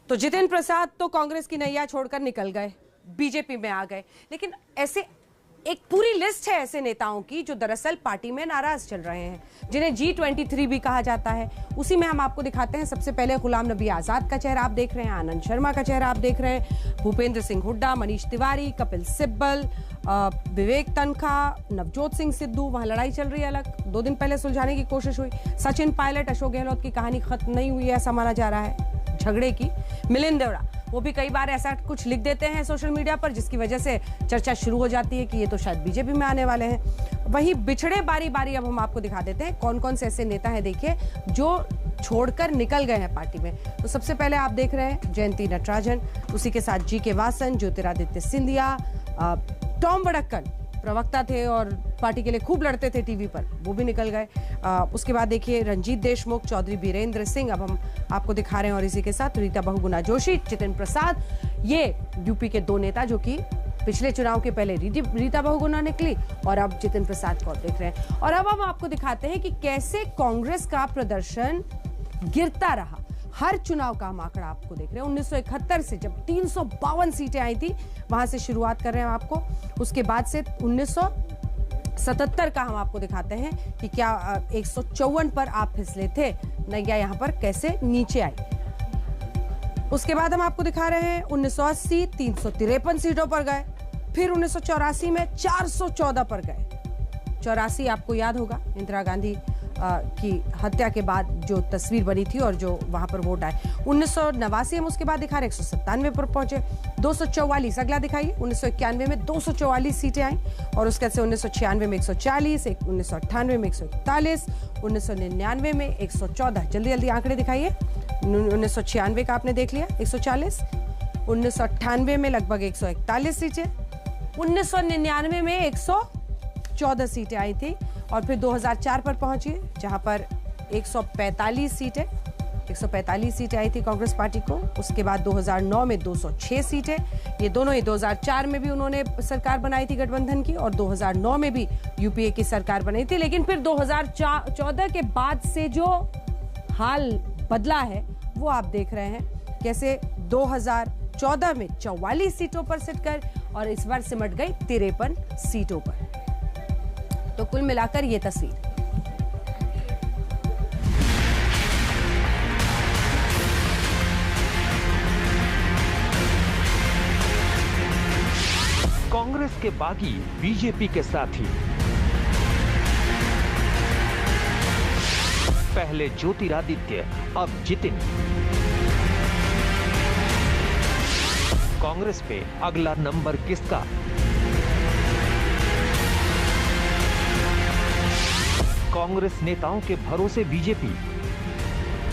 तो जितिन प्रसाद तो कांग्रेस की नैया छोड़कर निकल गए, बीजेपी में आ गए। लेकिन ऐसे एक पूरी लिस्ट है ऐसे नेताओं की जो दरअसल पार्टी में नाराज चल रहे हैं, जिन्हें G23 भी कहा जाता है। उसी में हम आपको दिखाते हैं। सबसे पहले गुलाम नबी आजाद का चेहरा आप देख रहे हैं, आनंद शर्मा का चेहरा आप देख रहे हैं, भूपेंद्र सिंह हुड्डा, मनीष तिवारी, कपिल सिब्बल, विवेक तनखा, नवजोत सिंह सिद्धू। वहां लड़ाई चल रही है अलग, 2 दिन पहले सुलझाने की कोशिश हुई। सचिन पायलट, अशोक गहलोत की कहानी खत्म नहीं हुई है ऐसा माना जा रहा है झगड़े की। मिलिंद देवड़ा वो भी कई बार ऐसा कुछ लिख देते हैं सोशल मीडिया पर जिसकी वजह से चर्चा शुरू हो जाती है कि ये तो शायद बीजेपी में आने वाले हैं। वहीं बिछड़े बारी बारी अब हम आपको दिखा देते हैं कौन कौन से ऐसे नेता हैं, देखिए, जो छोड़कर निकल गए हैं पार्टी में। तो सबसे पहले आप देख रहे हैं जयंती नटराजन, उसी के साथ जी के वासन, ज्योतिरादित्य सिंधिया, टॉम वडक्कन प्रवक्ता थे और पार्टी के लिए खूब लड़ते थे टीवी पर, वो भी निकल गए। उसके बाद देखिए रंजीत देशमुख, चौधरी बीरेंद्र सिंह अब हम आपको दिखा रहे हैं, और इसी के साथ रीता बहुगुणा जोशी, जितिन प्रसाद। ये यूपी के 2 नेता जो कि पिछले चुनाव के पहले रीता बहुगुणा निकली और अब जितिन प्रसाद को देख रहे हैं। और अब हम आपको दिखाते हैं कि कैसे कांग्रेस का प्रदर्शन गिरता रहा। हर चुनाव का हम आंकड़ा आपको देख रहे हैं। 1971 से जब 352 सीटें आई थी, वहां से शुरुआत कर रहे हैं आपको। उसके बाद से 1977 का हम आपको दिखाते हैं कि क्या 154 पर आप फिसले थे, नैया यहां पर कैसे नीचे आई। उसके बाद हम आपको दिखा रहे हैं 1980 353 सीटों पर गए, फिर 1984 में 414 पर गए। 84 आपको याद होगा, इंदिरा गांधी की हत्या के बाद जो तस्वीर बनी थी और जो वहां पर वोट आए। 1989 हम उसके बाद दिखा रहे 197 पर पहुंचे। 244 अगला दिखाइए, 1991 में 244 सीटें आई और उसके बाद 1996 में 140, 1998 में 141, 1999 में 114। जल्दी जल्दी आंकड़े दिखाइए। 1996 का आपने देख लिया 140, 1998 में लगभग 141 सीटें, 1999 में 114 सीटें आई थी और फिर 2004 पर पहुंची जहां पर 145 सीटें आई थी कांग्रेस पार्टी को। उसके बाद 2009 में 206 सीटें, ये दोनों ही 2004 में भी उन्होंने सरकार बनाई थी गठबंधन की और 2009 में भी यूपीए की सरकार बनाई थी। लेकिन फिर 2014 के बाद से जो हाल बदला है वो आप देख रहे हैं, कैसे 2014 में 44 सीटों पर सिट कर और इस बार सिमट गई 53 सीटों पर। तो कुल मिलाकर ये तस्वीर। कांग्रेस के बागी बीजेपी के साथी, पहले ज्योतिरादित्य अब जितिन। कांग्रेस पे अगला नंबर किसका? कांग्रेस नेताओं के भरोसे बीजेपी।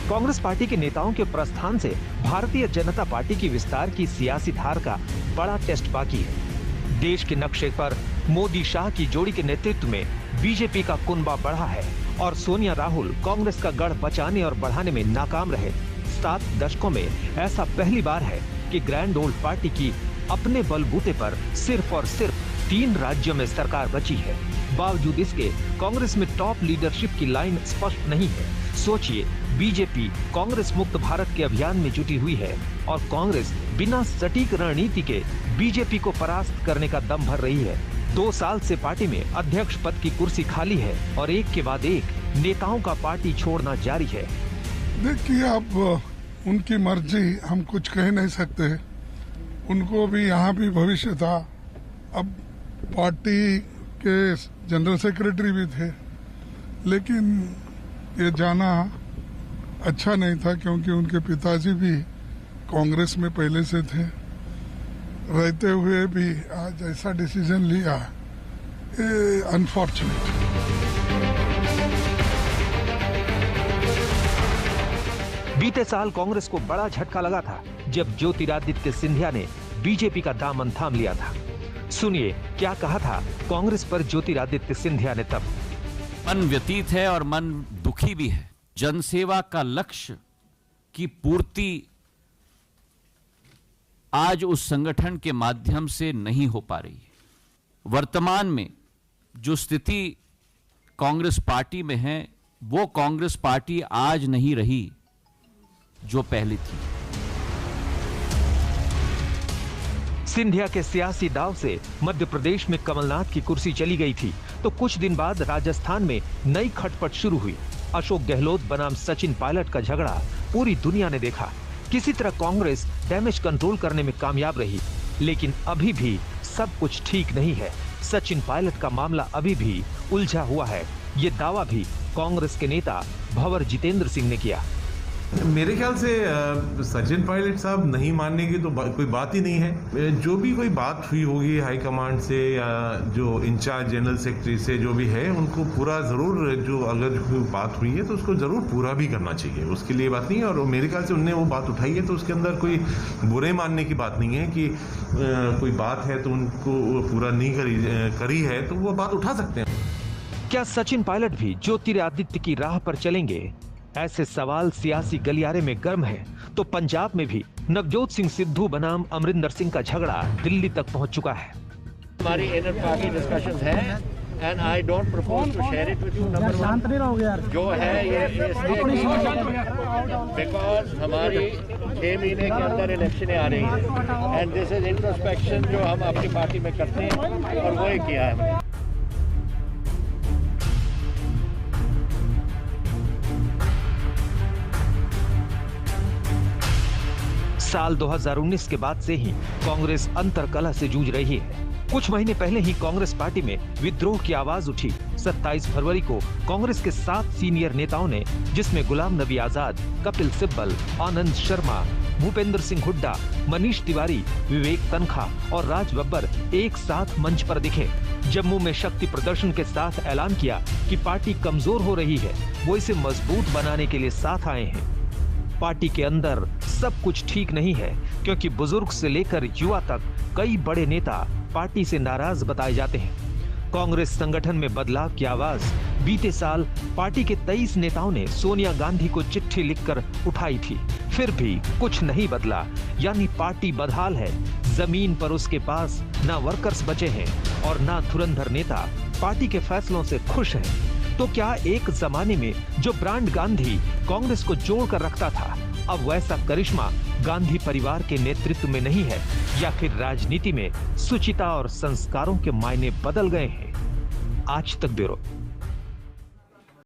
कांग्रेस पार्टी के नेताओं के प्रस्थान से भारतीय जनता पार्टी की विस्तार की सियासी धार का बड़ा टेस्ट बाकी है। देश के नक्शे पर मोदी शाह की जोड़ी के नेतृत्व में बीजेपी का कुनबा बढ़ा है और सोनिया राहुल कांग्रेस का गढ़ बचाने और बढ़ाने में नाकाम रहे। 7 दशकों में ऐसा पहली बार है कि ग्रैंड ओल्ड पार्टी की अपने बलबूते पर सिर्फ और सिर्फ 3 राज्यों में सरकार बची है। बावजूद इसके कांग्रेस में टॉप लीडरशिप की लाइन स्पष्ट नहीं है। सोचिए, बीजेपी कांग्रेस मुक्त भारत के अभियान में जुटी हुई है और कांग्रेस बिना सटीक रणनीति के बीजेपी को परास्त करने का दम भर रही है। 2 साल से पार्टी में अध्यक्ष पद की कुर्सी खाली है और एक के बाद एक नेताओं का पार्टी छोड़ना जारी है। देखिए, अब उनकी मर्जी, हम कुछ कह नहीं सकते। उनको भी यहाँ भी भविष्य था। अब पार्टी के जनरल सेक्रेटरी भी थे, लेकिन ये जाना अच्छा नहीं था क्योंकि उनके पिताजी भी कांग्रेस में पहले से थे। रहते हुए भी आज ऐसा डिसीजन लिया, ये अनफॉर्चुनेट। बीते साल कांग्रेस को बड़ा झटका लगा था जब ज्योतिरादित्य सिंधिया ने बीजेपी का दामन थाम लिया था। सुनिए क्या कहा था कांग्रेस पर ज्योतिरादित्य सिंधिया ने तब। मन व्यतीत है और मन दुखी भी है। जनसेवा का लक्ष्य की पूर्ति आज उस संगठन के माध्यम से नहीं हो पा रही है। वर्तमान में जो स्थिति कांग्रेस पार्टी में है वो कांग्रेस पार्टी आज नहीं रही जो पहले थी। सिंधिया के सियासी दाव से मध्य प्रदेश में कमलनाथ की कुर्सी चली गई थी, तो कुछ दिन बाद राजस्थान में नई खटपट शुरू हुई। अशोक गहलोत बनाम सचिन पायलट का झगड़ा पूरी दुनिया ने देखा। किसी तरह कांग्रेस डैमेज कंट्रोल करने में कामयाब रही, लेकिन अभी भी सब कुछ ठीक नहीं है। सचिन पायलट का मामला अभी भी उलझा हुआ है। ये दावा भी कांग्रेस के नेता भंवर जितेंद्र सिंह ने किया। मेरे ख्याल से सचिन पायलट साहब नहीं मानने की तो कोई बात ही नहीं है। जो भी कोई बात हुई होगी हाईकमांड से या जो इंचार्ज जनरल सेक्रेटरी से जो भी है, उनको पूरा जरूर, जो अगर कोई बात हुई है तो उसको जरूर पूरा भी करना चाहिए, उसके लिए बात नहीं है। और मेरे ख्याल से उनने वो बात उठाई है तो उसके अंदर कोई बुरे मानने की बात नहीं है कि कोई बात है तो उनको पूरा नहीं करी है तो वो बात उठा सकते हैं। क्या सचिन पायलट भी ज्योतिरादित्य की राह पर चलेंगे? ऐसे सवाल सियासी गलियारे में गर्म है। तो पंजाब में भी नवजोत सिंह सिद्धू बनाम अमरिंदर सिंह का झगड़ा दिल्ली तक पहुंच चुका है। हमारी इनर पार्टी डिस्कशंस हैं and I don't propose to share it with you. Number one जो है ये बिकॉज हमारी 6 महीने के अंदर इलेक्शनें आ रही हैं एंड दिस इज इंट्रोस्पेक्शन जो हम अपनी पार्टी में करते हैं और वो ही किया है हमने। साल 2019 के बाद से ही कांग्रेस अंतरकलह से जूझ रही है। कुछ महीने पहले ही कांग्रेस पार्टी में विद्रोह की आवाज उठी। 27 फरवरी को कांग्रेस के 7 सीनियर नेताओं ने, जिसमें गुलाम नबी आजाद, कपिल सिब्बल, आनंद शर्मा, भूपेंद्र सिंह हुड्डा, मनीष तिवारी, विवेक तनखा और राज बब्बर एक साथ मंच पर दिखे। जम्मू में शक्ति प्रदर्शन के साथ ऐलान किया कि पार्टी कमजोर हो रही है, वो इसे मजबूत बनाने के लिए साथ आए हैं। पार्टी के अंदर सब कुछ ठीक नहीं है, क्योंकि बुजुर्ग से लेकर युवा तक कई बड़े नेता पार्टी से नाराज बताए जाते हैं। कांग्रेस संगठन में बदलाव की आवाज बीते साल पार्टी के 23 नेताओं ने सोनिया गांधी को चिट्ठी लिखकर उठाई थी, फिर भी कुछ नहीं बदला। यानी पार्टी बदहाल है। जमीन पर उसके पास ना वर्कर्स बचे हैं और ना धुरंधर नेता पार्टी के फैसलों से खुश हैं। तो क्या एक जमाने में जो ब्रांड गांधी कांग्रेस को जोड़ कर रखता था, अब वैसा करिश्मा गांधी परिवार के नेतृत्व में नहीं है, या फिर राजनीति में सुचिता और संस्कारों के मायने बदल गए हैं? आज तक ब्यूरो।